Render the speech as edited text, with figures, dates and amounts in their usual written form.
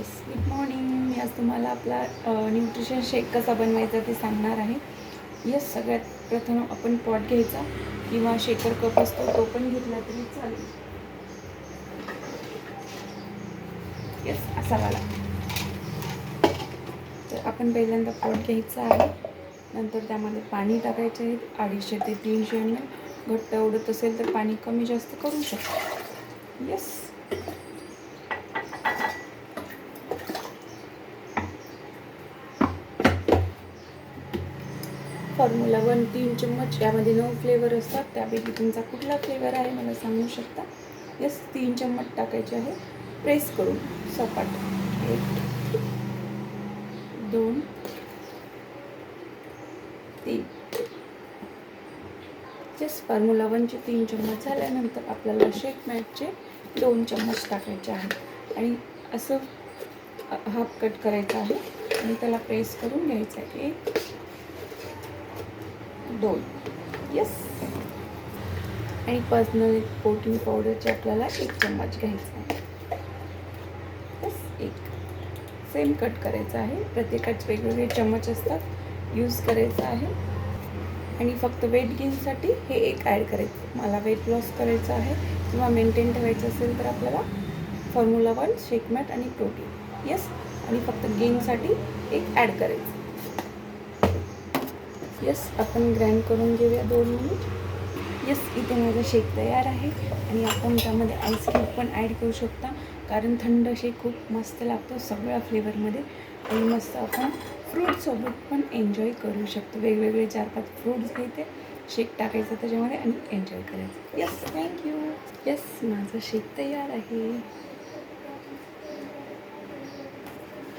Good morning. मी आज तुम्हाला आपला न्यूट्रिशन शेक कसा बनवायचा ते सांगणार आहे. यस, सगळ्यात प्रथम आपण पॉट घ्यायचा किंवा शेकर कप असतो तो पण घेतला तरी चालेल. यस, असा वाला. तर आपण पहिल्यांदा पॉट घ्यायचा आहे. नंतर त्यामध्ये पाणी टाकायचे आहे 250 ते 300 ml. घट्ट आवडत असेल तर पाणी कमी जास्त करू शकतो. यस, फॉर्म्युला 1 3 चम्मच. यामध्ये 9 फ्लेवर असतात, त्यापैकी तुमचा कुठला फ्लेवर आहे मला सांगू शकता. यस, 3 चम्मच टाकायचे आहे. प्रेस करून सपाट. 1 2 3. यस, फॉर्म्युला 1चे 3 चम्मच झाल्यानंतर आपल्याला शेक मॅटचे 2 चम्मच टाकायचे आहे आणि असं हाफ कट करायचं आहे आणि त्याला प्रेस करून घ्यायचं आहे. 1 2. यस, आणि पर्सनल प्रोटीन पावडरचे आपल्याला 1 चम्मच घ्यायचा आहे. यस, 1. सेम कट करायचं आहे. प्रत्येकाचे वेगवेगळे चम्मच असतात, यूज करायचं आहे. आणि फक्त वेट गेनसाठी हे एक ॲड करायचं. मला वेट लॉस करायचं आहे किंवा मेंटेन ठेवायचं असेल तर आपल्याला फॉर्म्युला 1 शेक मॅट आणि प्रोटीन. यस, आणि फक्त गेनसाठी एक ॲड करायचं. यस, आपण ग्राइंड करून घेऊया 2 मिनिट. यस, इथे माझा शेक तयार आहे आणि आपण त्यामध्ये आईस्क्रीम पण ॲड करू शकता, कारण थंड शेक खूप मस्त लागतो सगळ्या फ्लेवरमध्ये. आणि मस्त आपण फ्रूटसोबत पण एन्जॉय करू शकतो. वेगवेगळे 4-5 फ्रूट्स घ्यायचे, शेक टाकायचं त्याच्यामध्ये आणि एन्जॉय करायचं. Yes, thank you. यस, माझं शेक तयार आहे.